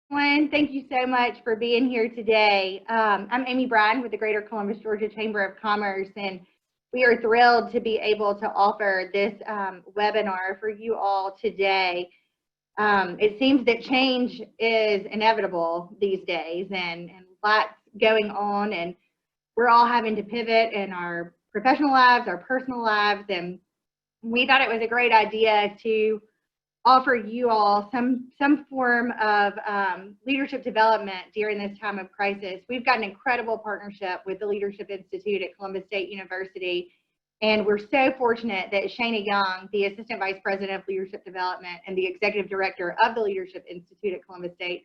Thank you so much for being here today. I'm Amy Bryan with the Greater Columbus, Georgia Chamber of Commerce, and we are thrilled to be able to offer this webinar for you all today. It seems that change is inevitable these days, and lots going on, and we're all having to pivot in our professional lives, our personal lives, and we thought it was a great idea to offer you all some form of leadership development during this time of crisis. We've got an incredible partnership with the Leadership Institute at Columbus State University, and we're so fortunate that Shana Young, the Assistant Vice President of Leadership Development and the Executive Director of the Leadership Institute at Columbus State,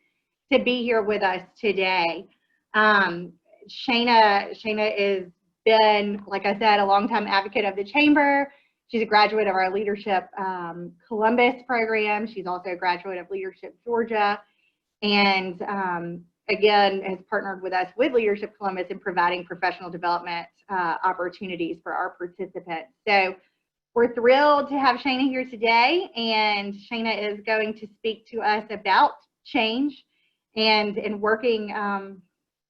to be here with us today. Shana has been, like I said, a longtime advocate of the Chamber. She's a graduate of our Leadership Columbus program. She's also a graduate of Leadership Georgia, and again, has partnered with us with Leadership Columbus in providing professional development opportunities for our participants. So we're thrilled to have Shana here today, and Shana is going to speak to us about change and working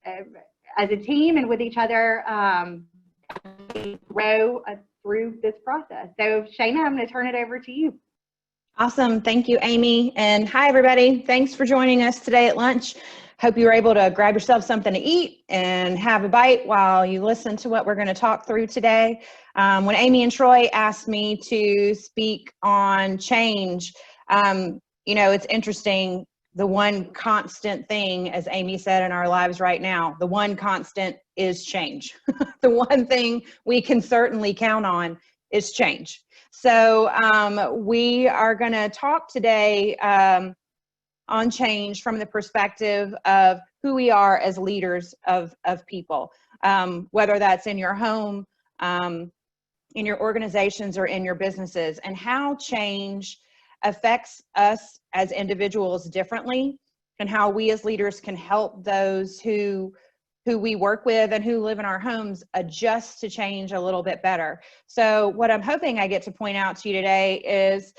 as a team and with each other grow through this process. So Shana, I'm going to turn it over to you. Awesome. Thank you, Amy. And hi, everybody. Thanks for joining us today at lunch. Hope you were able to grab yourself something to eat and have a bite while you listen to what we're going to talk through today. When Amy and Troy asked me to speak on change, it's interesting. The one constant thing, as Amy said, in our lives right now, the one constant is change. The one thing we can certainly count on is change. So we are going to talk today on change from the perspective of who we are as leaders of people, whether that's in your home, in your organizations, or in your businesses, and how change affects us as individuals differently, and how we as leaders can help those who we work with and who live in our homes adjust to change a little bit better. So what I'm hoping I get to point out to you today is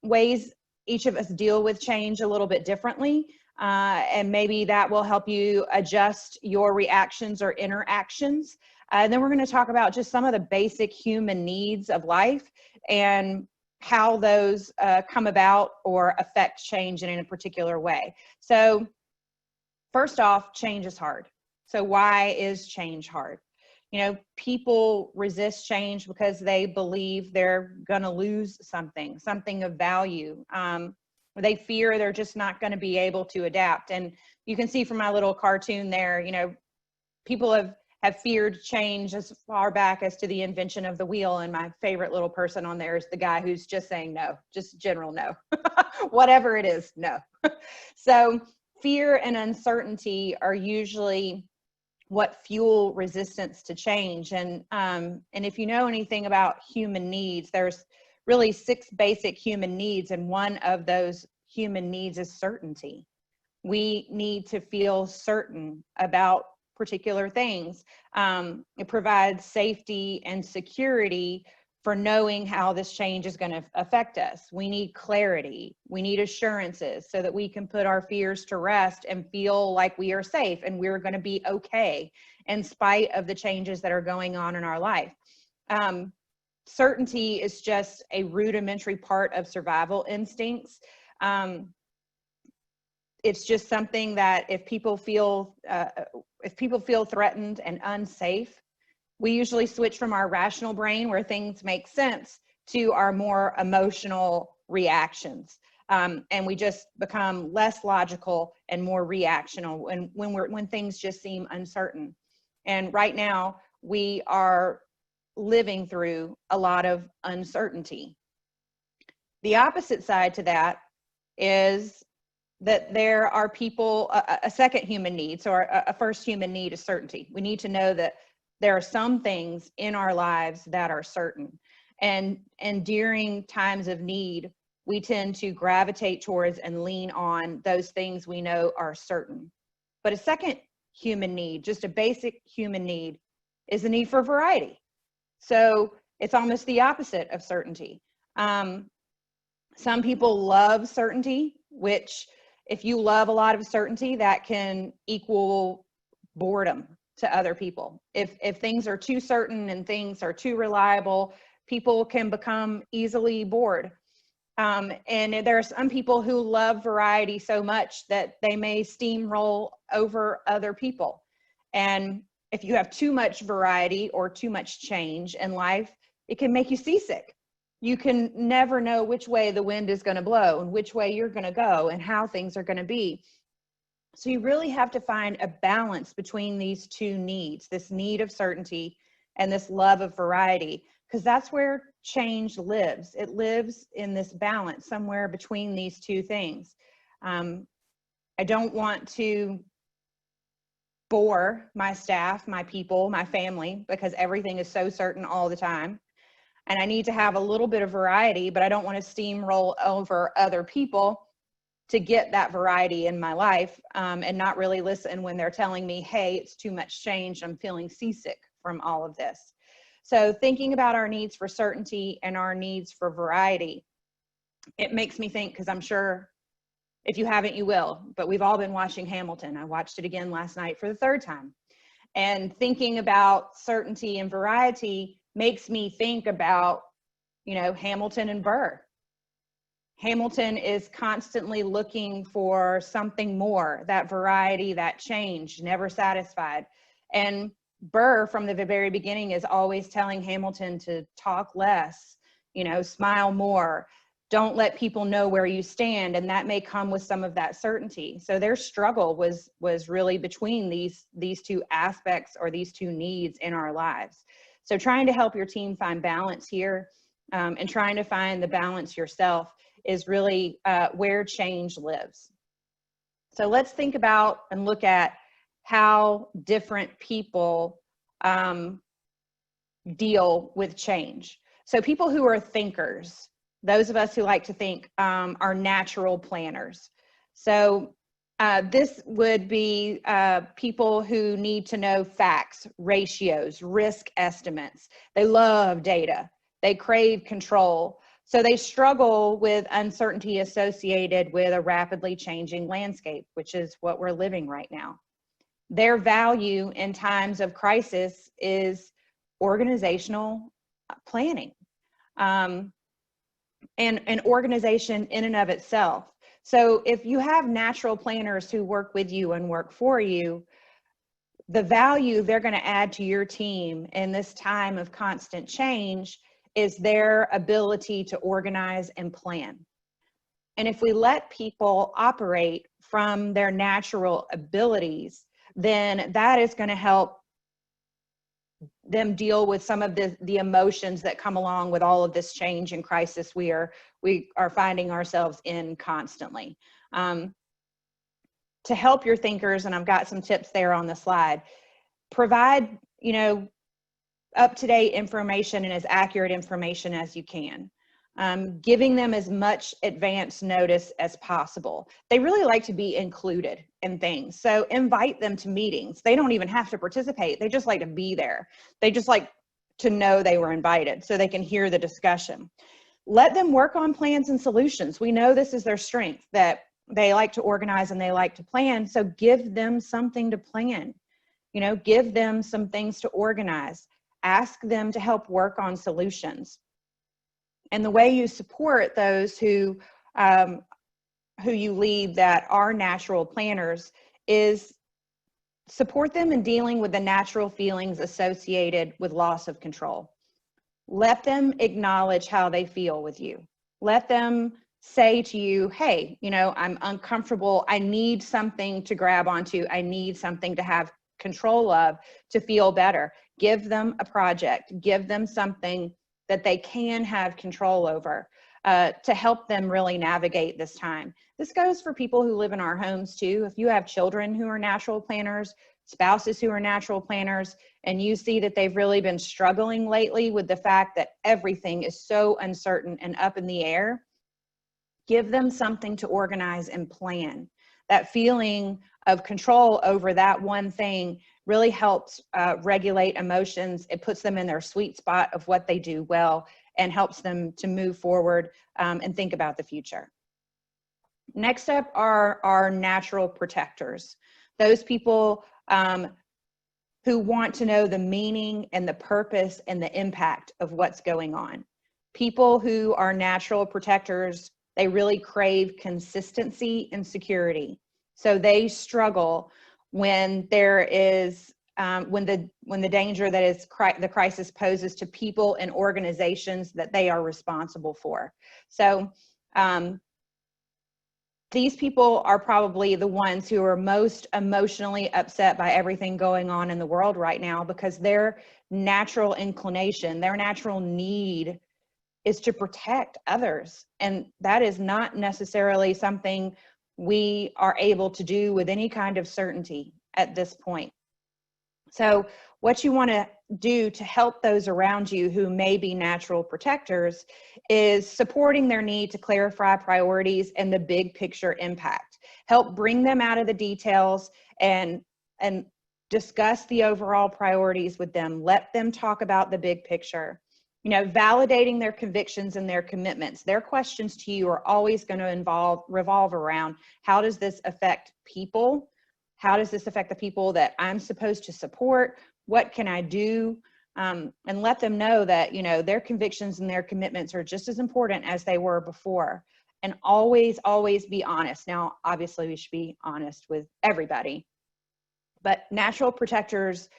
ways each of us deal with change a little bit differently, and maybe that will help you adjust your reactions or interactions. And then we're going to talk about just some of the basic human needs of life and how those come about or affect change in a particular way. So first off, change is hard. So why is change hard? People resist change because they believe they're going to lose something of value. They fear they're just not going to be able to adapt. And you can see from my little cartoon there, people have feared change as far back as to the invention of the wheel. And my favorite little person on there is the guy who's just saying no, just general no, whatever it is, no. So fear and uncertainty are usually what fuel resistance to change. And if you know anything about human needs, there's really 6 basic human needs. And one of those human needs is certainty. We need to feel certain about particular things. It provides safety and security for knowing how this change is going to affect us. We need clarity. We need assurances so that we can put our fears to rest and feel like we are safe and we're going to be okay in spite of the changes that are going on in our life. Certainty is just a rudimentary part of survival instincts. It's just something that if people feel threatened and unsafe, we usually switch from our rational brain where things make sense to our more emotional reactions. And we just become less logical and more reactional when things just seem uncertain. And right now we are living through a lot of uncertainty. The opposite side to that is that there are people, a second human need. So a first human need is certainty. We need to know that there are some things in our lives that are certain. And during times of need, we tend to gravitate towards and lean on those things we know are certain. But a second human need, just a basic human need, is the need for variety. So it's almost the opposite of certainty. Some people love certainty, which if you love a lot of certainty, that can equal boredom to other people. If things are too certain and things are too reliable, people can become easily bored. And there are some people who love variety so much that they may steamroll over other people. And if you have too much variety or too much change in life, it can make you seasick. You can never know which way the wind is going to blow and which way you're going to go and how things are going to be. So you really have to find a balance between these two needs, this need of certainty and this love of variety, because that's where change lives. It lives in this balance somewhere between these two things. I don't want to bore my staff, my people, my family, because everything is so certain all the time. And I need to have a little bit of variety, but I don't want to steamroll over other people to get that variety in my life, and not really listen when they're telling me, hey, it's too much change, I'm feeling seasick from all of this. So thinking about our needs for certainty and our needs for variety, it makes me think, because I'm sure if you haven't, you will, but we've all been watching Hamilton. I watched it again last night for the third time. And thinking about certainty and variety makes me think about, Hamilton and Burr. Hamilton is constantly looking for something more, that variety, that change, never satisfied. And Burr, from the very beginning, is always telling Hamilton to talk less, smile more, don't let people know where you stand. And that may come with some of that certainty. So their struggle was really between these two aspects, or these two needs in our lives. So trying to help your team find balance here, and trying to find the balance yourself, is really where change lives. So let's think about and look at how different people deal with change. So people who are thinkers, those of us who like to think, are natural planners. So this would be people who need to know facts, ratios, risk estimates. They love data. They crave control. So they struggle with uncertainty associated with a rapidly changing landscape, which is what we're living right now. Their value in times of crisis is organizational planning, and an organization in and of itself. So if you have natural planners who work with you and work for you, the value they're going to add to your team in this time of constant change is their ability to organize and plan. And if we let people operate from their natural abilities, then that is going to help them deal with some of the emotions that come along with all of this change and crisis we are finding ourselves in constantly. To help your thinkers, and I've got some tips there on the slide, provide, up-to-date information and as accurate information as you can. Giving them as much advance notice as possible. They really like to be included in things. So invite them to meetings. They don't even have to participate. They just like to be there. They just like to know they were invited so they can hear the discussion. Let them work on plans and solutions. We know this is their strength, that they like to organize and they like to plan. So give them something to plan. Give them some things to organize. Ask them to help work on solutions. And the way you support those who you lead that are natural planners is support them in dealing with the natural feelings associated with loss of control. Let them acknowledge how they feel with you. Let them say to you, hey, I'm uncomfortable. I need something to grab onto. I need something to have control of to feel better. Give them a project. Give them something that they can have control over to help them really navigate this time. This goes for people who live in our homes too. If you have children who are natural planners, spouses who are natural planners, and you see that they've really been struggling lately with the fact that everything is so uncertain and up in the air, give them something to organize and plan. That feeling of control over that one thing really helps regulate emotions. It puts them in their sweet spot of what they do well and helps them to move forward and think about the future. Next up are our natural protectors. Those people who want to know the meaning and the purpose and the impact of what's going on. People who are natural protectors, they really crave consistency and security. So they struggle when there is when the danger that is the crisis poses to people and organizations that they are responsible for. So these people are probably the ones who are most emotionally upset by everything going on in the world right now, because their natural inclination, their natural need is to protect others. And that is not necessarily something we are able to do with any kind of certainty at this point. So what you want to do to help those around you who may be natural protectors is supporting their need to clarify priorities and the big picture impact. Help bring them out of the details and discuss the overall priorities with them. Let them talk about the big picture. You know, validating their convictions and their commitments. Their questions to you are always going to revolve around, how does this affect people? How does this affect the people that I'm supposed to support? What can I do? And let them know that, you know, their convictions and their commitments are just as important as they were before. And always, always be honest. Now, obviously, we should be honest with everybody, but natural protectors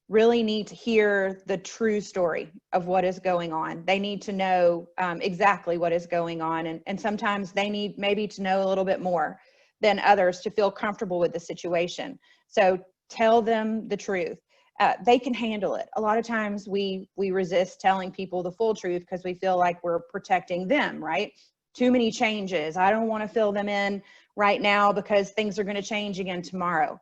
really need to hear the true story of what is going on. They need to know exactly what is going on. And sometimes they need maybe to know a little bit more than others to feel comfortable with the situation. So tell them the truth. They can handle it. A lot of times we resist telling people the full truth because we feel like we're protecting them, right? Too many changes. I don't want to fill them in right now because things are going to change again tomorrow.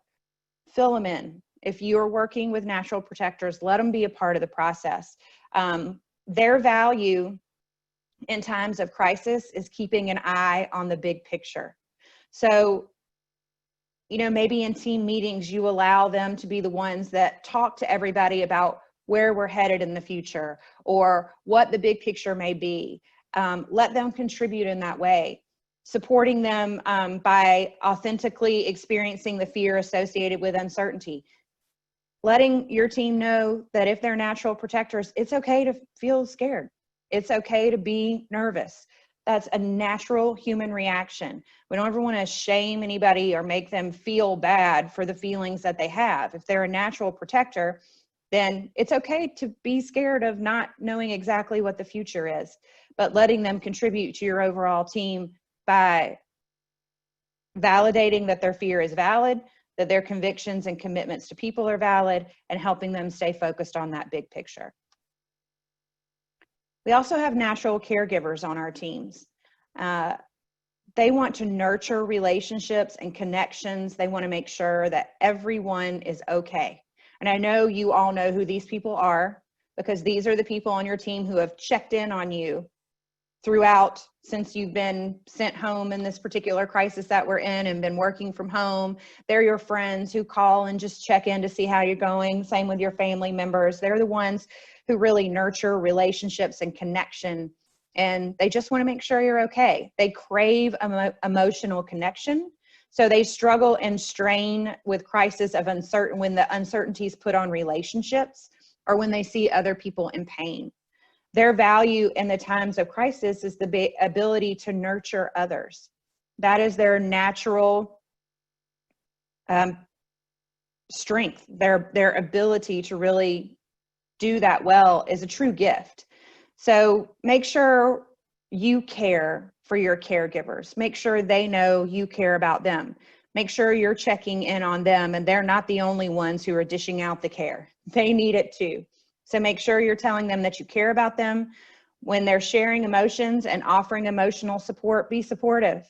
Fill them in. If you're working with natural protectors, let them be a part of the process. Their value in times of crisis is keeping an eye on the big picture. So, you know, maybe in team meetings, you allow them to be the ones that talk to everybody about where we're headed in the future or what the big picture may be. Let them contribute in that way. Supporting them by authentically experiencing the fear associated with uncertainty. Letting your team know that if they're natural protectors, it's okay to feel scared. It's okay to be nervous. That's a natural human reaction. We don't ever want to shame anybody or make them feel bad for the feelings that they have. If they're a natural protector, then it's okay to be scared of not knowing exactly what the future is, but letting them contribute to your overall team by validating that their fear is valid, that their convictions and commitments to people are valid, and helping them stay focused on that big picture. We also have natural caregivers on our teams. They want to nurture relationships and connections. They want to make sure that everyone is okay. And I know you all know who these people are, because these are the people on your team who have checked in on you throughout since you've been sent home in this particular crisis that we're in and been working from home. They're your friends who call and just check in to see how you're going. Same with your family members. They're the ones who really nurture relationships and connection, and they just want to make sure you're okay. They crave emotional connection, so they struggle and strain with crisis of uncertain when the uncertainties put on relationships or when they see other people in pain. Their value in the times of crisis is the ability to nurture others. That is their natural strength. Their ability to really do that well is a true gift. So make sure you care for your caregivers. Make sure they know you care about them. Make sure you're checking in on them and they're not the only ones who are dishing out the care. They need it too. So make sure you're telling them that you care about them. When they're sharing emotions and offering emotional support, be supportive.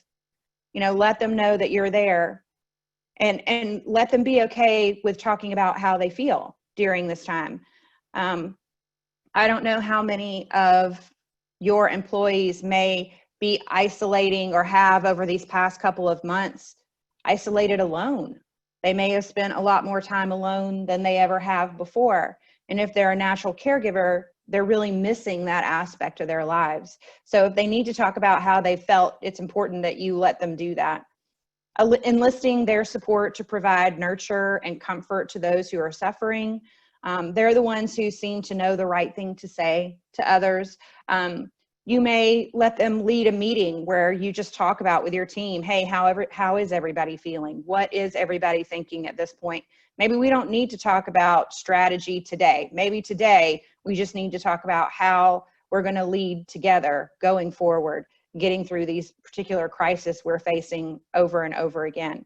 You know, let them know that you're there, and let them be okay with talking about how they feel during this time. I don't know how many of your employees may be isolating or have over these past couple of months isolated alone. They may have spent a lot more time alone than they ever have before. And if they're a natural caregiver, they're really missing that aspect of their lives. So if they need to talk about how they felt, it's important that you let them do that. Enlisting their support to provide nurture and comfort to those who are suffering. They're the ones who seem to know the right thing to say to others. You may let them lead a meeting where you just talk about with your team, hey, how is everybody feeling? What is everybody thinking at this point? Maybe we don't need to talk about strategy today. Maybe today we just need to talk about how we're going to lead together going forward, getting through these particular crises we're facing over and over again.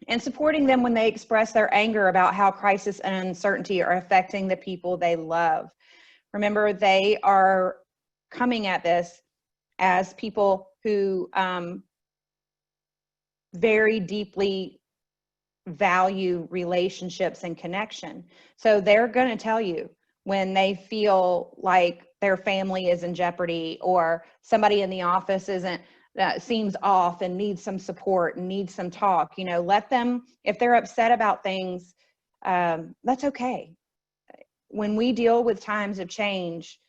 And supporting them when they express their anger about how crisis and uncertainty are affecting the people they love. Remember, they are coming at this as people who very deeply value relationships and connection. So they're going to tell you when they feel like their family is in jeopardy, or somebody in the office seems off and needs some support and needs some talk. Let them, if they're upset about things, that's okay. When we deal with times of change,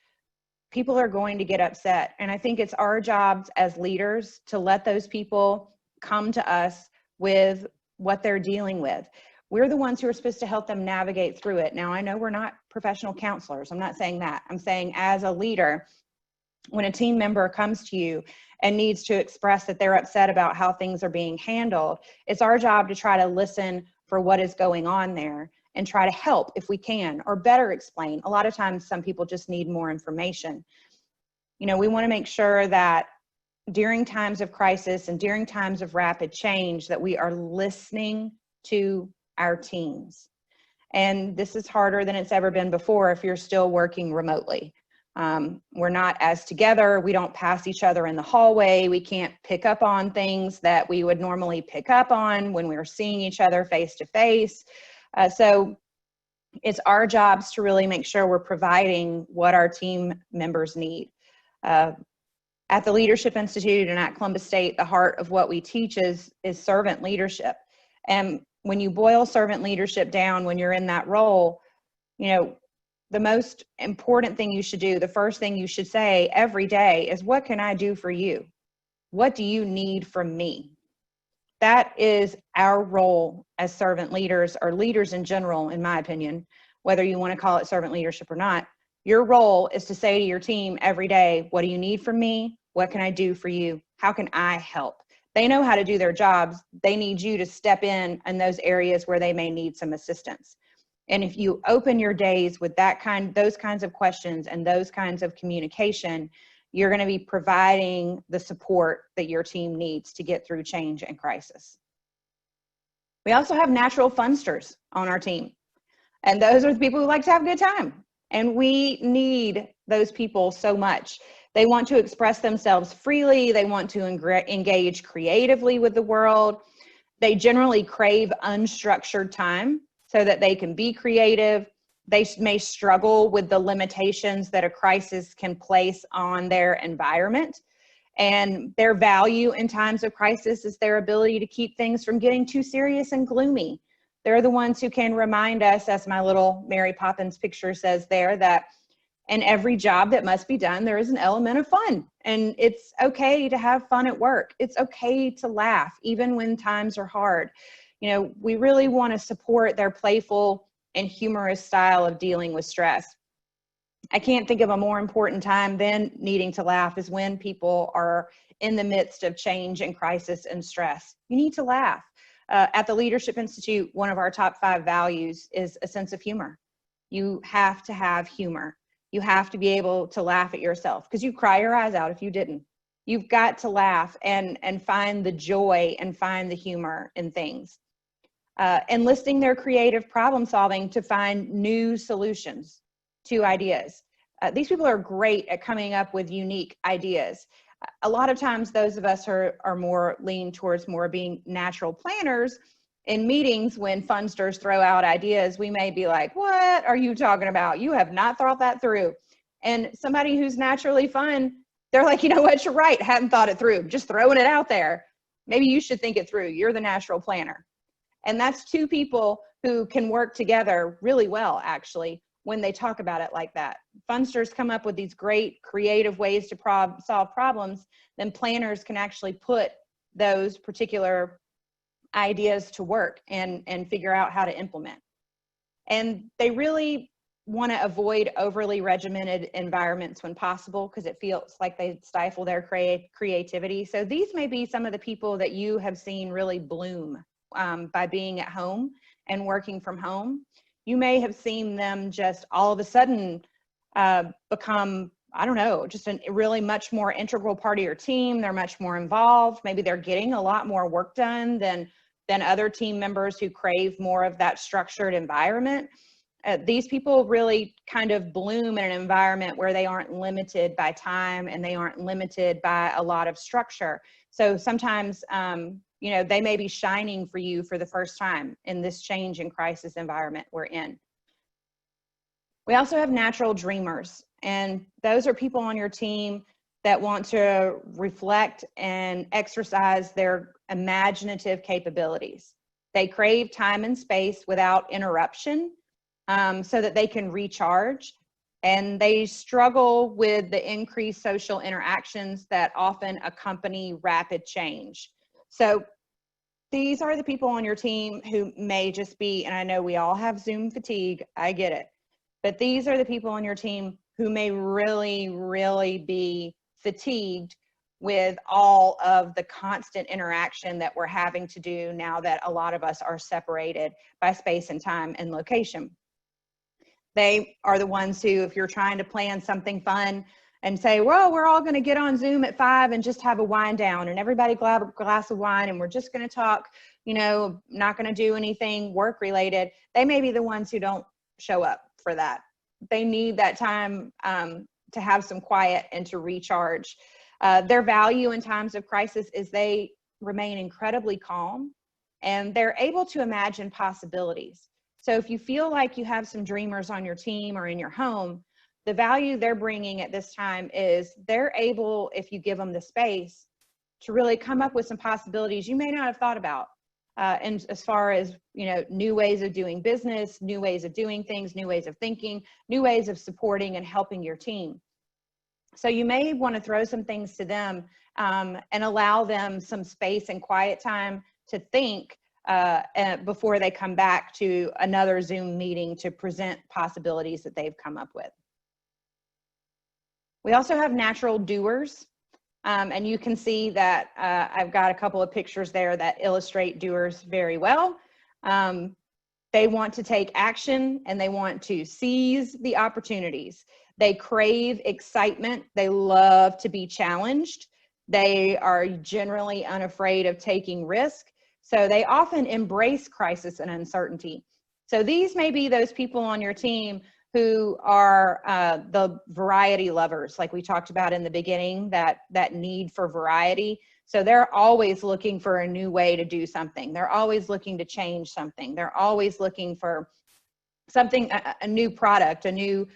people are going to get upset. And I think it's our jobs as leaders to let those people come to us with what they're dealing with. We're the ones who are supposed to help them navigate through it. Now, I know we're not professional counselors. I'm not saying that. I'm saying as a leader, when a team member comes to you and needs to express that they're upset about how things are being handled, it's our job to try to listen for what is going on there and try to help if we can, or better explain. A lot of times, some people just need more information. We want to make sure that during times of crisis and during times of rapid change, that we are listening to our teams. And this is harder than it's ever been before if you're still working remotely. We're not as together. We don't pass each other in the hallway. We can't pick up on things that we would normally pick up on when we were seeing each other face to face. So it's our jobs to really make sure we're providing what our team members need. At the Leadership Institute and at Columbus State, the heart of what we teach is servant leadership. And when you boil servant leadership down, when you're in that role, the most important thing you should do, the first thing you should say every day is, what can I do for you? What do you need from me? That is our role as servant leaders, or leaders in general, in my opinion, whether you want to call it servant leadership or not. Your role is to say to your team every day, what do you need from me? What can I do for you? How can I help? They know how to do their jobs. They need you to step in those areas where they may need some assistance. And if you open your days with those kinds of questions and those kinds of communication, you're going to be providing the support that your team needs to get through change and crisis. We also have natural funsters on our team. And those are the people who like to have a good time. And we need those people so much. They want to express themselves freely. They want to engage creatively with the world. They generally crave unstructured time so that they can be creative. They may struggle with the limitations that a crisis can place on their environment. And their value in times of crisis is their ability to keep things from getting too serious and gloomy. They're the ones who can remind us, as my little Mary Poppins picture says there, that in every job that must be done, there is an element of fun. And it's okay to have fun at work. It's okay to laugh, even when times are hard. We really want to support their playful and humorous style of dealing with stress. I can't think of a more important time than needing to laugh is when people are in the midst of change and crisis and stress. You need to laugh. At the Leadership Institute, one of our top 5 values is a sense of humor. You have to have humor. You have to be able to laugh at yourself, because you cry your eyes out if you didn't. You've got to laugh and find the joy and find the humor in things. Enlisting their creative problem solving to find new solutions to ideas. These people are great at coming up with unique ideas. A lot of times those of us are more lean towards more being natural planners. In meetings, when fundsters throw out ideas, we may be like, what are you talking about? You have not thought that through. And somebody who's naturally fun, they're like, you know what, you're right, hadn't thought it through, just throwing it out there. Maybe you should think it through. You're the natural planner. And that's two people who can work together really well, actually, when they talk about it like that. Funsters come up with these great creative ways to solve problems, then planners can actually put those particular ideas to work and figure out how to implement. And they really want to avoid overly regimented environments when possible, because it feels like they stifle their creativity. So these may be some of the people that you have seen really bloom by being at home and working from home. You may have seen them just all of a sudden become, I don't know, just a really much more integral part of your team. They're much more involved. Maybe they're getting a lot more work done than other team members who crave more of that structured environment. These people really kind of bloom in an environment where they aren't limited by time and they aren't limited by a lot of structure. So sometimes, you know, they may be shining for you for the first time in this change and crisis environment we're in. We also have natural dreamers, and those are people on your team that want to reflect and exercise their imaginative capabilities. They crave time and space without interruption, so that they can recharge, and they struggle with the increased social interactions that often accompany rapid change. So these are the people on your team who may just be, and I know we all have Zoom fatigue, I get it, but these are the people on your team who may really, really be fatigued with all of the constant interaction that we're having to do now that a lot of us are separated by space and time and location. They are the ones who, if you're trying to plan something fun and say, well, we're all going to get on Zoom at 5 and just have a wine down and everybody grab a glass of wine and we're just going to talk, you know, not going to do anything work related, they may be the ones who don't show up for that. They need that time to have some quiet and to recharge. Their value in times of crisis is they remain incredibly calm and they're able to imagine possibilities. So if you feel like you have some dreamers on your team or in your home, the value they're bringing at this time is they're able, if you give them the space, to really come up with some possibilities you may not have thought about. And as far as, you know, new ways of doing business, new ways of doing things, new ways of thinking, new ways of supporting and helping your team. So you may want to throw some things to them and allow them some space and quiet time to think before they come back to another Zoom meeting to present possibilities that they've come up with. We also have natural doers, and you can see that I've got a couple of pictures there that illustrate doers very well. They want to take action and they want to seize the opportunities. They crave excitement. They love to be challenged. They are generally unafraid of taking risk. So they often embrace crisis and uncertainty. So these may be those people on your team who are the variety lovers, like we talked about in the beginning, that need for variety. So they're always looking for a new way to do something. They're always looking to change something. They're always looking for something, a new product, a new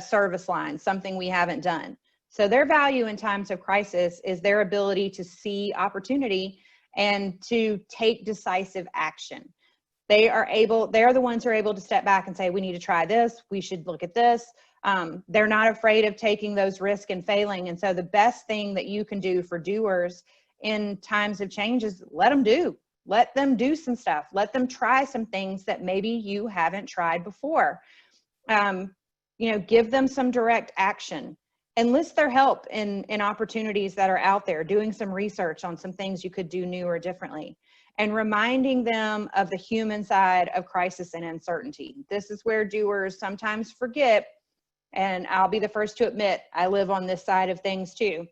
service line, something we haven't done. So their value in times of crisis is their ability to see opportunity and to take decisive action. They're the ones who are able to step back and say, we need to try this, we should look at this. They're not afraid of taking those risks and failing. And so the best thing that you can do for doers in times of change is let them do some stuff. Let them try some things that maybe you haven't tried before. You know, give them some direct action. Enlist their help in opportunities that are out there, doing some research on some things you could do new or differently, and reminding them of the human side of crisis and uncertainty. This is where doers sometimes forget, and I'll be the first to admit, I live on this side of things too,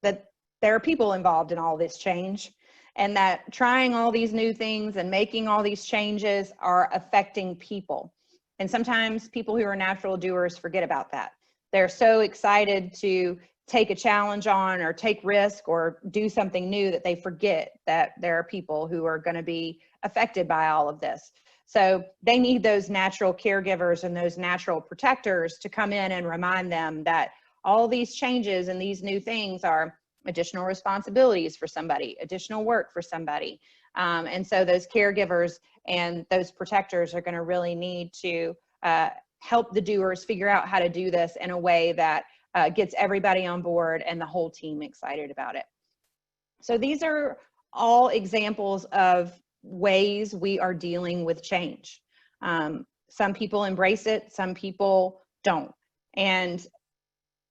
that there are people involved in all this change, and that trying all these new things and making all these changes are affecting people. And sometimes people who are natural doers forget about that. They're so excited to take a challenge on or take risk or do something new that they forget that there are people who are going to be affected by all of this. So they need those natural caregivers and those natural protectors to come in and remind them that all these changes and these new things are additional responsibilities for somebody, additional work for somebody. And so those caregivers and those protectors are going to really need to help the doers figure out how to do this in a way that gets everybody on board and the whole team excited about it. So these are all examples of ways we are dealing with change. Some people embrace it, some people don't. And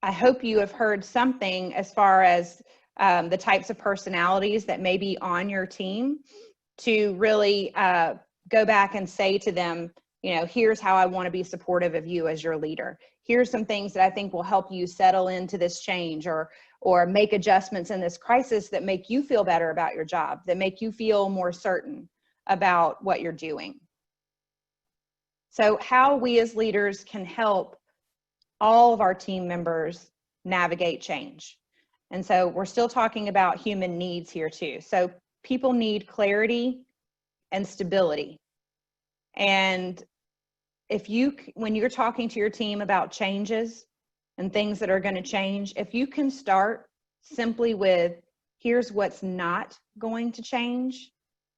I hope you have heard something as far as the types of personalities that may be on your team to really go back and say to them, you know, here's how I want to be supportive of you as your leader. Here's some things that I think will help you settle into this change or make adjustments in this crisis that make you feel better about your job, that make you feel more certain about what you're doing. So how we as leaders can help all of our team members navigate change. And so we're still talking about human needs here too. So people need clarity and stability. And when you're talking to your team about changes and things that are going to change, if you can start simply with, here's what's not going to change,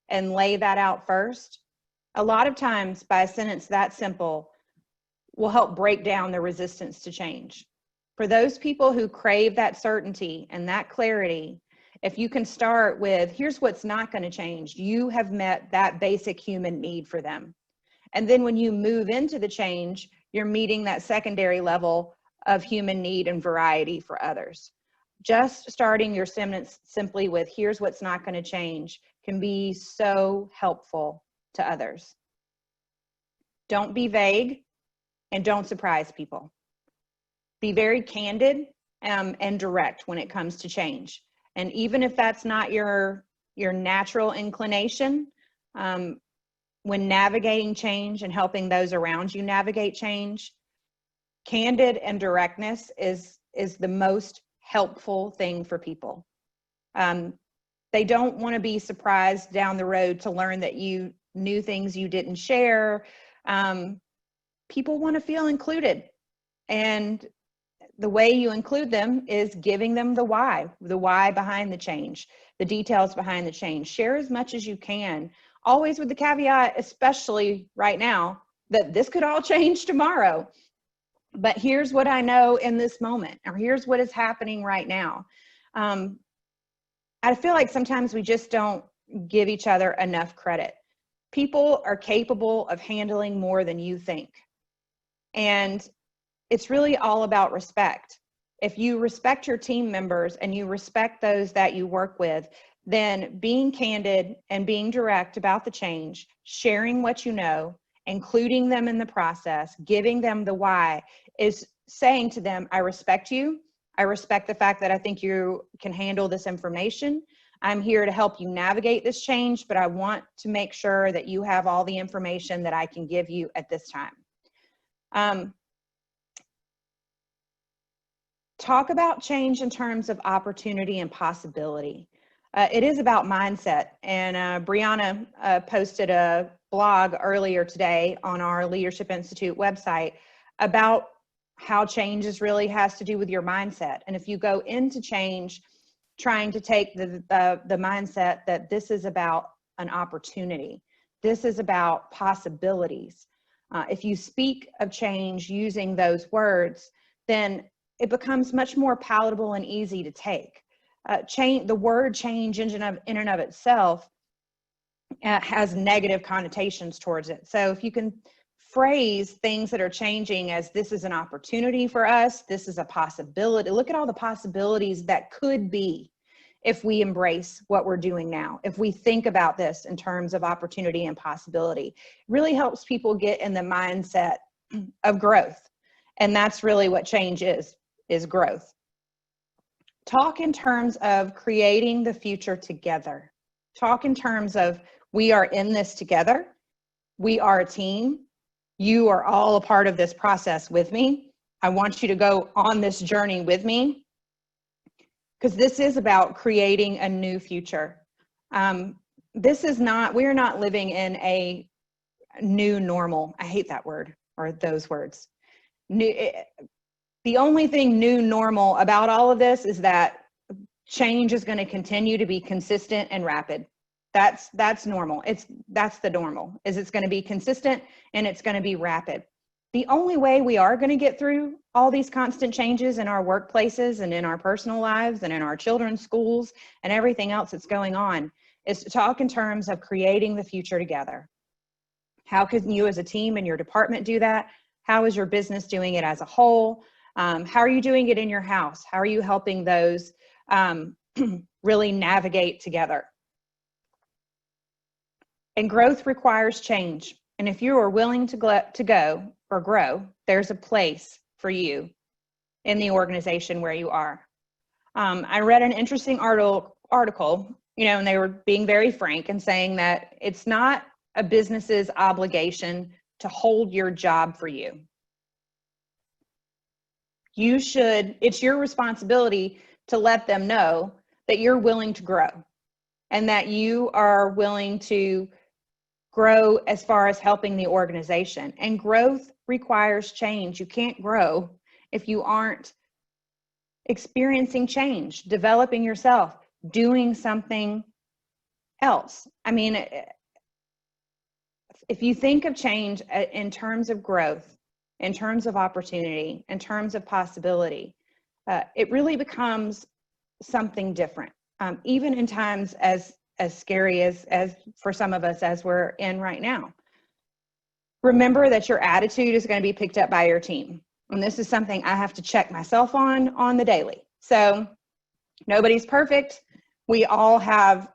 and lay that out first, a lot of times by a sentence that simple will help break down the resistance to change. For those people who crave that certainty and that clarity, if you can start with, here's what's not going to change, you have met that basic human need for them. And then when you move into the change, you're meeting that secondary level of human need and variety for others. Just starting your sentence simply with, here's what's not going to change, can be so helpful to others. Don't be vague and don't surprise people. Be very candid and direct when it comes to change. And even if that's not your natural inclination, when navigating change and helping those around you navigate change, candid and directness is the most helpful thing for people. They don't want to be surprised down the road to learn that you knew things you didn't share. People want to feel included. And the way you include them is giving them the why behind the change, the details behind the change. Share as much as you can, always with the caveat, especially right now, that this could all change tomorrow. But here's what I know in this moment, or here's what is happening right now. I feel like sometimes we just don't give each other enough credit. People are capable of handling more than you think. And it's really all about respect. If you respect your team members and you respect those that you work with, then being candid and being direct about the change, sharing what you know, including them in the process, giving them the why, is saying to them, I respect you. I respect the fact that I think you can handle this information. I'm here to help you navigate this change, but I want to make sure that you have all the information that I can give you at this time. Talk about change in terms of opportunity and possibility. It is about mindset, and Brianna posted a blog earlier today on our Leadership Institute website about how change really has to do with your mindset. And if you go into change trying to take the mindset that this is about an opportunity, this is about possibilities. If you speak of change using those words, then it becomes much more palatable and easy to take. The word change in and of itself has negative connotations towards it. So if you can phrase things that are changing as this is an opportunity for us, this is a possibility. Look at all the possibilities that could be if we embrace what we're doing now. If we think about this in terms of opportunity and possibility, it really helps people get in the mindset of growth. And that's really what change is growth. Talk in terms of creating the future together. Talk in terms of, we are in this together. We are a team. You are all a part of this process with me. I want you to go on this journey with me, because this is about creating a new future. We're not living in a new normal. I hate that word, or those words. The only thing new normal about all of this is that change is going to continue to be consistent and rapid. That's normal. That's the normal, is it's going to be consistent and it's going to be rapid. the only way we are going to get through all these constant changes in our workplaces and in our personal lives and in our children's schools and everything else that's going on is to talk in terms of creating the future together. How can you as a team and your department do that? How is your business doing it as a whole? How are you doing it in your house? How are you helping those really navigate together? And growth requires change. And if you are willing to go or grow, there's a place for you in the organization where you are. I read an interesting article, and they were being very frank and saying that it's not a business's obligation to hold your job for you. It's your responsibility to let them know that you're willing to grow and that you are willing to grow as far as helping the organization. And growth requires change. You can't grow if you aren't experiencing change, developing yourself, doing something else. I mean, if you think of change in terms of growth, in terms of opportunity, in terms of possibility, it really becomes something different. Even in times as scary as for some of us as we're in right now. Remember that your attitude is going to be picked up by your team. And this is something I have to check myself on the daily. So nobody's perfect. We all have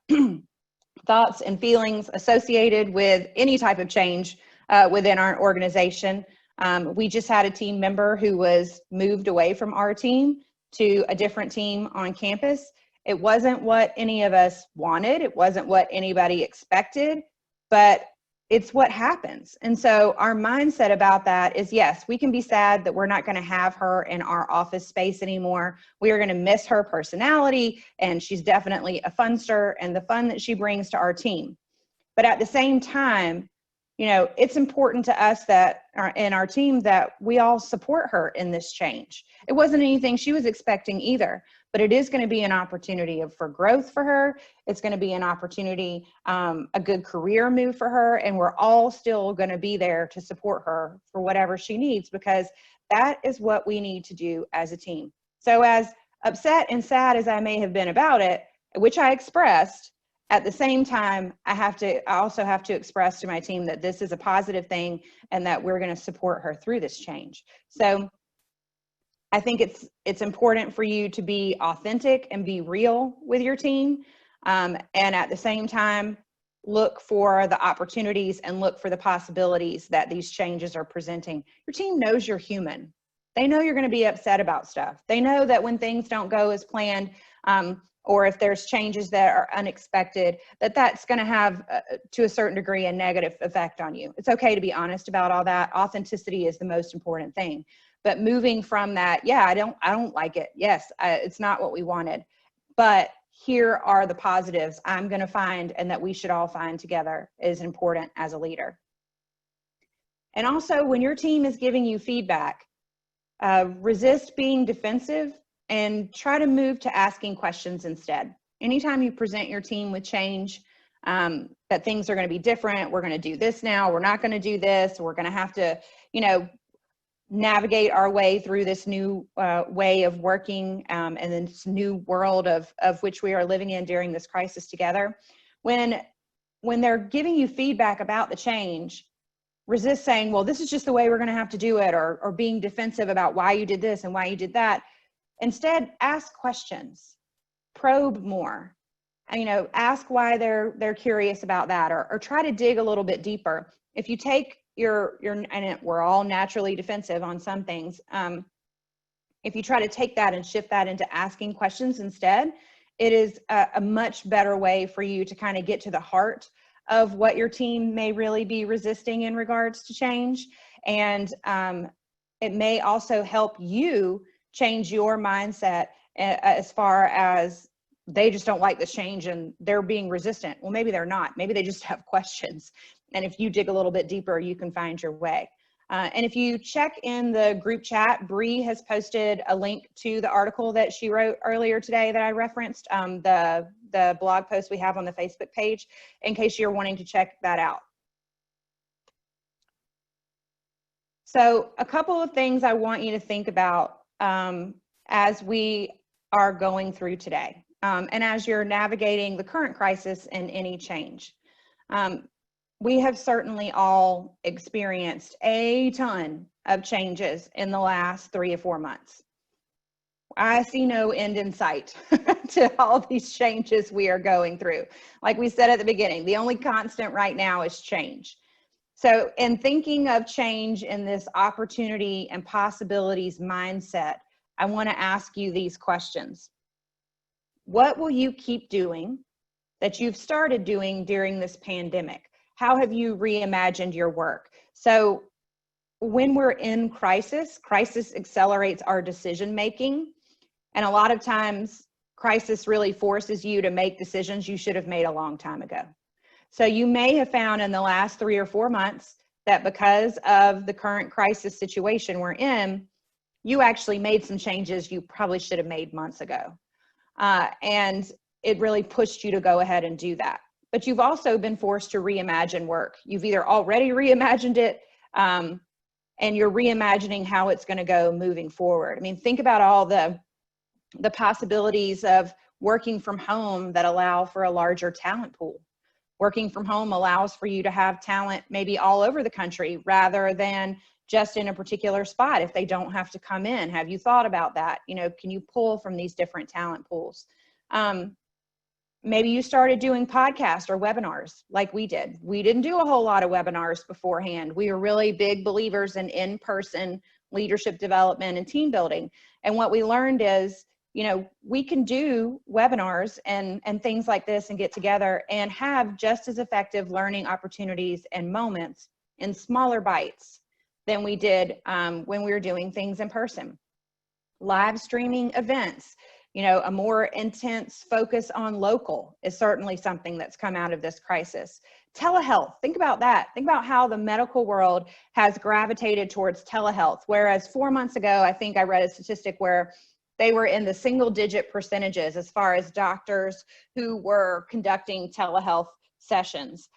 thoughts and feelings associated with any type of change within our organization. We just had a team member who was moved away from our team to a different team on campus. It wasn't what any of us wanted. It wasn't what anybody expected, but it's what happens. And so our mindset about that is, yes, we can be sad that we're not going to have her in our office space anymore. We are going to miss her personality, and she's definitely a funster and the fun that she brings to our team. But at the same time, it's important to us that in our team that we all support her in this change. It wasn't anything she was expecting either, but it is going to be an opportunity for growth for her. It's going to be an opportunity, a good career move for her, and we're all still going to be there to support her for whatever she needs, because that is what we need to do as a team. So as upset and sad as I may have been about it, which I expressed, at the same time, I also have to express to my team that this is a positive thing and that we're going to support her through this change. So I think it's important for you to be authentic and be real with your team. And at the same time, look for the opportunities and look for the possibilities that these changes are presenting. Your team knows you're human. They know you're going to be upset about stuff. They know that when things don't go as planned, or if there's changes that are unexpected, that's going to have, to a certain degree, a negative effect on you. It's okay to be honest about all that. Authenticity is the most important thing. But moving from that, yeah, I don't like it. Yes, it's not what we wanted. But here are the positives I'm going to find and that we should all find together is important as a leader. And also, when your team is giving you feedback, resist being defensive and try to move to asking questions instead. Anytime you present your team with change, that things are going to be different, we're going to do this now, we're not going to do this, we're going to have to, navigate our way through this new way of working and this new world of which we are living in during this crisis together. When they're giving you feedback about the change, resist saying, well, this is just the way we're going to have to do it, or being defensive about why you did this and why you did that. Instead, ask questions, probe more, ask why they're curious about that, or try to dig a little bit deeper. If you take and we're all naturally defensive on some things. If you try to take that and shift that into asking questions instead, it is a much better way for you to kind of get to the heart of what your team may really be resisting in regards to change. And it may also help you change your mindset as far as they just don't like this change and they're being resistant. Well, maybe they're not. Maybe they just have questions. And if you dig a little bit deeper, you can find your way. And if you check in the group chat, Bree has posted a link to the article that she wrote earlier today that I referenced, the blog post we have on the Facebook page, in case you're wanting to check that out. So a couple of things I want you to think about as we are going through today, and as you're navigating the current crisis and any change. We have certainly all experienced a ton of changes in the last 3 or 4 months. I see no end in sight to all these changes we are going through. Like we said at the beginning, the only constant right now is change. So in thinking of change in this opportunity and possibilities mindset, I want to ask you these questions. What will you keep doing that you've started doing during this pandemic? How have you reimagined your work? So when we're in crisis accelerates our decision making. And a lot of times crisis really forces you to make decisions you should have made a long time ago. So you may have found in the last 3 or 4 months that because of the current crisis situation we're in, you actually made some changes you probably should have made months ago. And it really pushed you to go ahead and do that. But you've also been forced to reimagine work. You've either already reimagined it and you're reimagining how it's going to go moving forward. I mean, think about all the possibilities of working from home that allow for a larger talent pool. Working from home allows for you to have talent maybe all over the country rather than just in a particular spot if they don't have to come in. Have you thought about that? You know, can you pull from these different talent pools? Maybe you started doing podcasts or webinars like we did. We didn't do a whole lot of webinars beforehand. We were really big believers in in-person leadership development and team building. And what we learned is, you know, we can do webinars and things like this and get together and have just as effective learning opportunities and moments in smaller bites than we did when we were doing things in person. Live streaming events, you know, a more intense focus on local is certainly something that's come out of this crisis. Telehealth, think about that. Think about how the medical world has gravitated towards telehealth, whereas 4 months ago, I think I read a statistic where they were in the single-digit percentages as far as doctors who were conducting telehealth sessions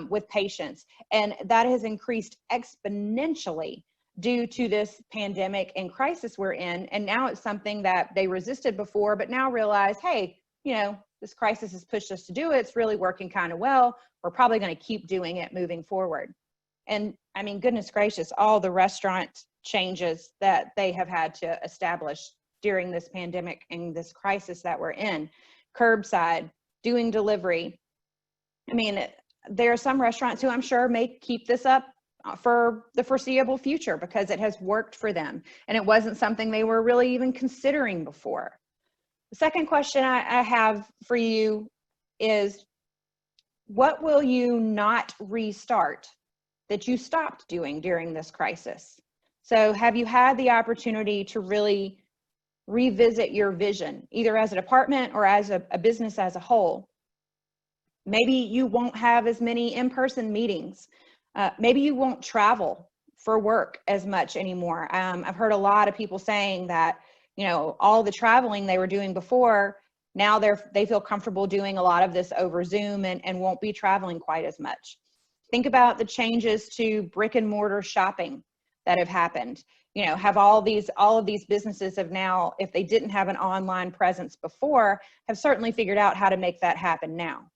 with patients. And that has increased exponentially due to this pandemic and crisis we're in. And now it's something that they resisted before, but now realize, hey, you know, this crisis has pushed us to do it. It's really working kind of well. We're probably going to keep doing it moving forward. And I mean, goodness gracious, all the restaurant changes that they have had to establish during this pandemic and this crisis that we're in, curbside, doing delivery. I mean, there are some restaurants who I'm sure may keep this up for the foreseeable future because it has worked for them and it wasn't something they were really even considering before. The second question I have for you is, what will you not restart that you stopped doing during this crisis? So have you had the opportunity to really revisit your vision, either as a department or as a business as a whole? Maybe you won't have as many in-person meetings. Maybe you won't travel for work as much anymore. I've heard a lot of people saying that, you know, all the traveling they were doing before, now they feel comfortable doing a lot of this over Zoom and won't be traveling quite as much. Think about the changes to brick and mortar shopping that have happened. You know, have all of these businesses have now, if they didn't have an online presence before, have certainly figured out how to make that happen now.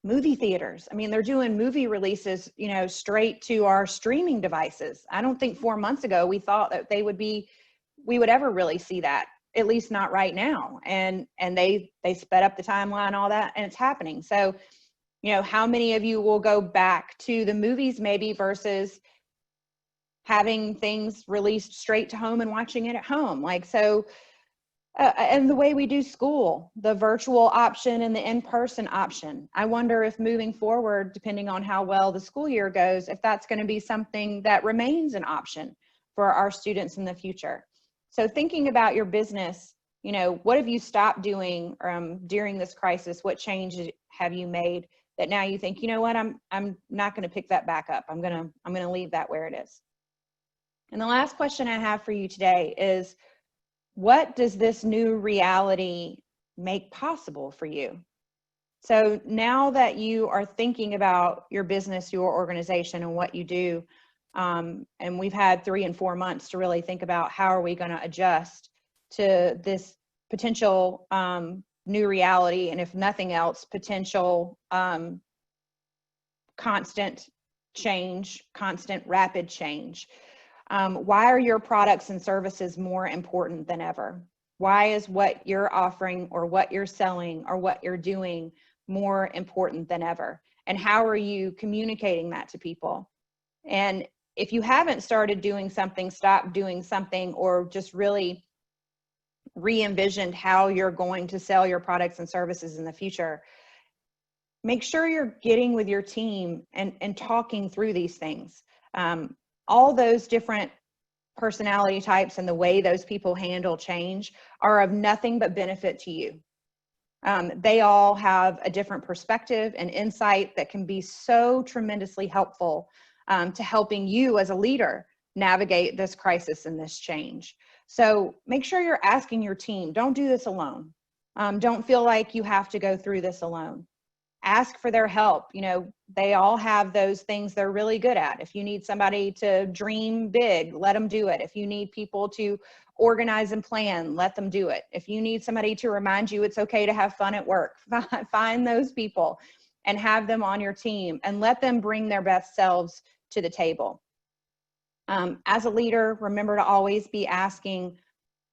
Movie theaters, I mean, they're doing movie releases, you know, straight to our streaming devices. I don't think 4 months ago we thought that we would ever really see that, at least not right now. And they sped up the timeline, all that, and it's happening. So, you know, how many of you will go back to the movies maybe versus having things released straight to home and watching it at home? Like, so, and the way we do school, the virtual option and the in-person option. I wonder if moving forward, depending on how well the school year goes, if that's going to be something that remains an option for our students in the future. So thinking about your business, you know, what have you stopped doing during this crisis? What changes have you made that now you think, you know what, I'm not going to pick that back up. I'm going to leave that where it is. And the last question I have for you today is, what does this new reality make possible for you? So now that you are thinking about your business, your organization, and what you do, And we've had 3 and 4 months to really think about how are we going to adjust to this potential new reality, and if nothing else, potential constant change, constant rapid change. Why are your products and services more important than ever? Why is what you're offering or what you're selling or what you're doing more important than ever? And how are you communicating that to people? And if you haven't started doing something, stop doing something, or just really re-envisioned how you're going to sell your products and services in the future, make sure you're getting with your team and talking through these things. All those different personality types and the way those people handle change are of nothing but benefit to you. They all have a different perspective and insight that can be so tremendously helpful to helping you as a leader navigate this crisis and this change. So make sure you're asking your team, don't do this alone. Don't feel like you have to go through this alone. Ask for their help. You know, they all have those things they're really good at. If you need somebody to dream big, let them do it. If you need people to organize and plan, let them do it. If you need somebody to remind you it's okay to have fun at work, find those people and have them on your team and let them bring their best selves to the table. As a leader, remember to always be asking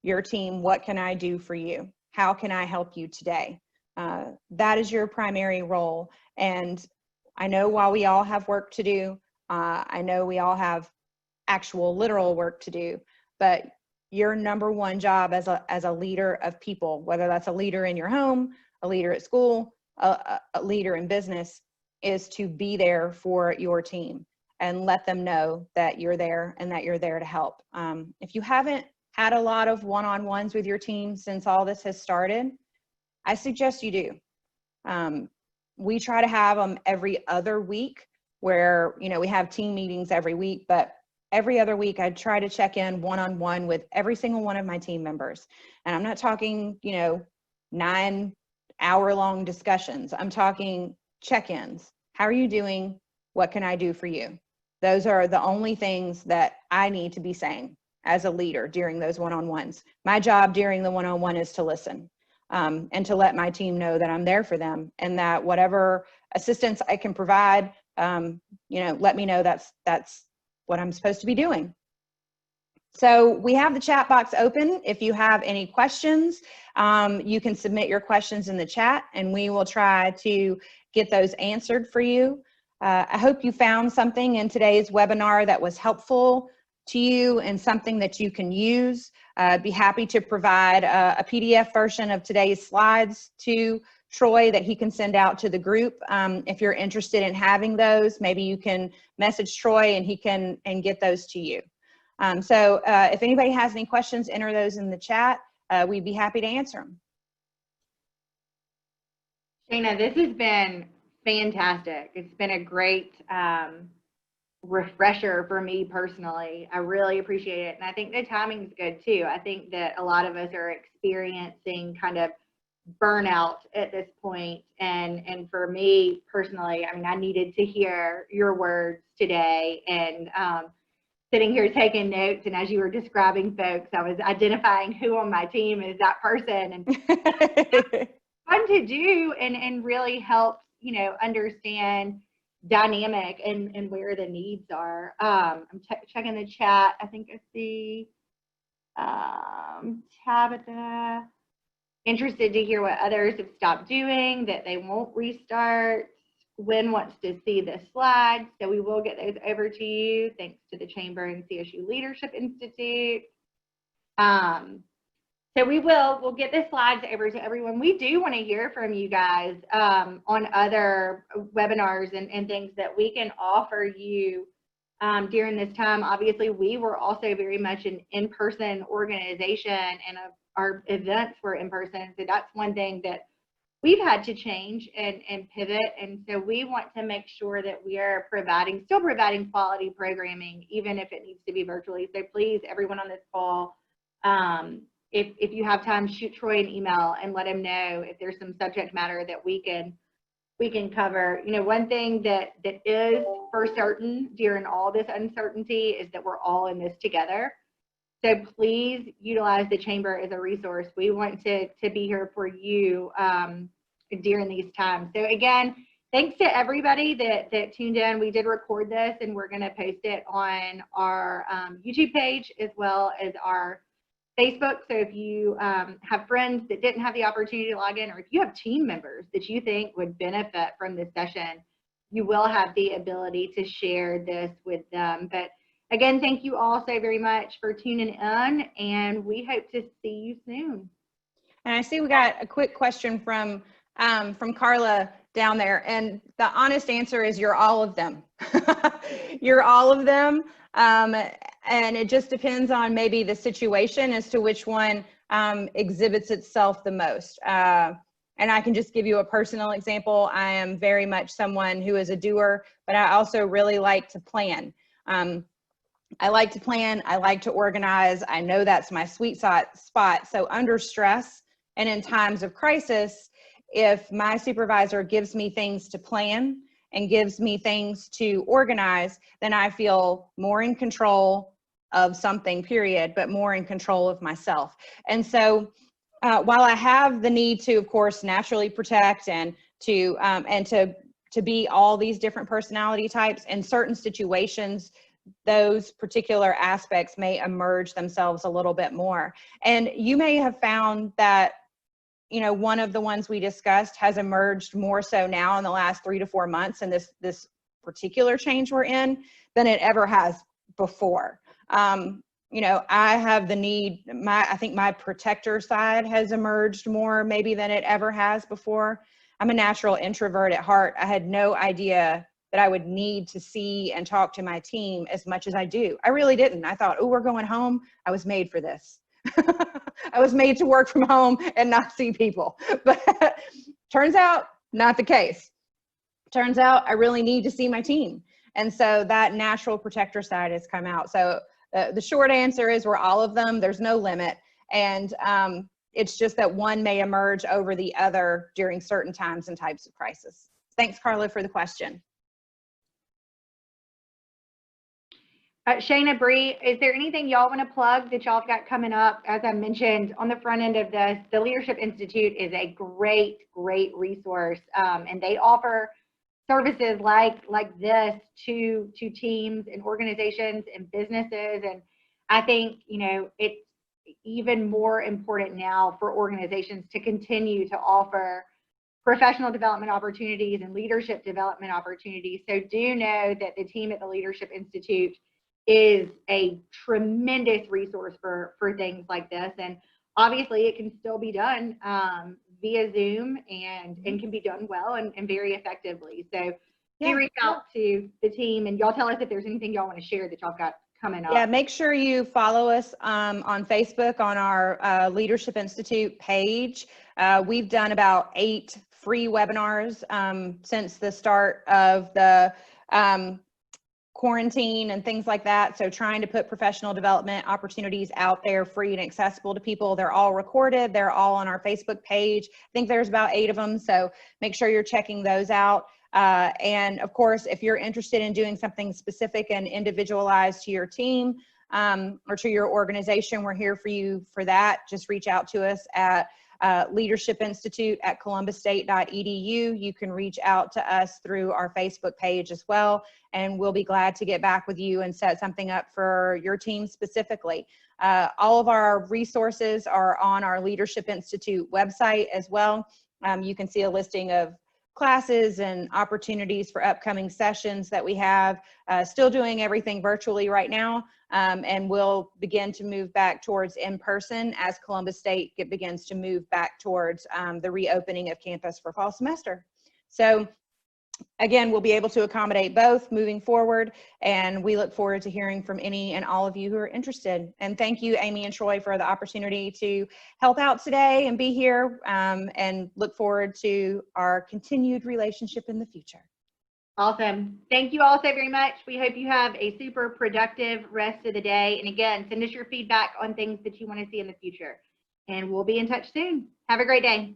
your team, what can I do for you? How can I help you today? That is your primary role. And I know while we all have work to do, I know we all have actual literal work to do, but your number one job as a leader of people, whether that's a leader in your home, a leader at school, a leader in business, is to be there for your team and let them know that you're there and that you're there to help. If you haven't had a lot of one-on-ones with your team since all this has started, I suggest you do. We try to have them every other week where, you know, we have team meetings every week, but every other week I try to check in one-on-one with every single one of my team members. And I'm not talking, you know, 9-hour-long discussions. I'm talking check-ins. How are you doing? What can I do for you? Those are the only things that I need to be saying as a leader during those one-on-ones. My job during the one-on-one is to listen. And to let my team know that I'm there for them and that whatever assistance I can provide, you know, let me know that's what I'm supposed to be doing. So we have the chat box open. If you have any questions, you can submit your questions in the chat and we will try to get those answered for you. I hope you found something in today's webinar that was helpful to you and something that you can use. Be happy to provide a PDF version of today's slides to Troy that he can send out to the group. If you're interested in having those, maybe you can message Troy and he can get those to you. So if anybody has any questions, enter those in the chat. We'd be happy to answer them. Shana, this has been fantastic. It's been a great refresher for me personally. I really appreciate it. And I think the timing's good too. I think that a lot of us are experiencing kind of burnout at this point. And for me personally, I mean, I needed to hear your words today and sitting here taking notes. And as you were describing folks, I was identifying who on my team is that person. And fun to do and really help, you know, understand dynamic and where the needs are. I'm checking the chat. I think I see Tabitha, interested to hear what others have stopped doing, that they won't restart. Gwen wants to see the slides, so we will get those over to you. Thanks to the Chamber and CSU Leadership Institute. So we'll get the slides over to everyone. We do want to hear from you guys on other webinars and things that we can offer you during this time. Obviously, we were also very much an in-person organization and our events were in person. So that's one thing that we've had to change and pivot. And so we want to make sure that we are still providing quality programming, even if it needs to be virtually. So please, everyone on this call, if you have time, shoot Troy an email and let him know if there's some subject matter that we can we can cover. You know, one thing that is for certain during all this uncertainty is that we're all in this together. So please utilize the chamber as a resource. We want to be here for you during these times. So again, thanks to everybody that tuned in. We did record this and we're going to post it on our YouTube page as well as our Facebook. So if you have friends that didn't have the opportunity to log in, or if you have team members that you think would benefit from this session, you will have the ability to share this with them. But again, thank you all so very much for tuning in, and we hope to see you soon. And I see we got a quick question from Carla down there, and the honest answer is you're all of them. You're all of them, and it just depends on maybe the situation as to which one exhibits itself the most. And I can just give you a personal example. I am very much someone who is a doer, but I also really like to plan. I like to plan, I like to organize. I know that's my sweet spot. So under stress and in times of crisis, if my supervisor gives me things to plan and gives me things to organize, then I feel more in control of something, period, but more in control of myself. And so while I have the need to, of course, naturally protect and to be all these different personality types, in certain situations, those particular aspects may emerge themselves a little bit more. And you may have found that, you know, one of the ones we discussed has emerged more so now in the last 3 to 4 months in this particular change we're in than it ever has before. You know, I have the need, I think my protector side has emerged more maybe than it ever has before. I'm a natural introvert at heart. I had no idea that I would need to see and talk to my team as much as I do. I really didn't. I thought, oh, we're going home. I was made for this. I was made to work from home and not see people. But turns out, not the case. Turns out I really need to see my team. And so that natural protector side has come out. So the short answer is we're all of them. There's no limit. And it's just that one may emerge over the other during certain times and types of crisis. Thanks, Carla, for the question. Shana, Bree, is there anything y'all want to plug that y'all have got coming up? As I mentioned on the front end of this, the Leadership Institute is a great resource, and they offer services like this to teams and organizations and businesses. And I think, you know, it's even more important now for organizations to continue to offer professional development opportunities and leadership development opportunities. So do know that the team at the Leadership Institute is a tremendous resource for things like this. And obviously it can still be done via Zoom and can be done well and very effectively. So do reach out to the team, and y'all tell us if there's anything y'all want to share that y'all got coming up. Yeah, make sure you follow us on Facebook on our Leadership Institute page. We've done about 8 free webinars since the start of the quarantine and things like that. So trying to put professional development opportunities out there free and accessible to people. They're all recorded. They're all on our Facebook page. I think there's about 8 of them. So make sure you're checking those out. And of course, if you're interested in doing something specific and individualized to your team or to your organization, we're here for you for that. Just reach out to us at leadershipinstitute@columbusstate.edu. You can reach out to us through our Facebook page as well, and we'll be glad to get back with you and set something up for your team specifically. All of our resources are on our Leadership Institute website as well. You can see a listing of classes and opportunities for upcoming sessions that we have. Still doing everything virtually right now, and we'll begin to move back towards in-person as Columbus State begins to move back towards the reopening of campus for fall semester. So again, we'll be able to accommodate both moving forward, and we look forward to hearing from any and all of you who are interested. And thank you, Amy and Troy, for the opportunity to help out today and be here, and look forward to our continued relationship in the future. Awesome. Thank you all so very much. We hope you have a super productive rest of the day. And again, send us your feedback on things that you want to see in the future. And we'll be in touch soon. Have a great day.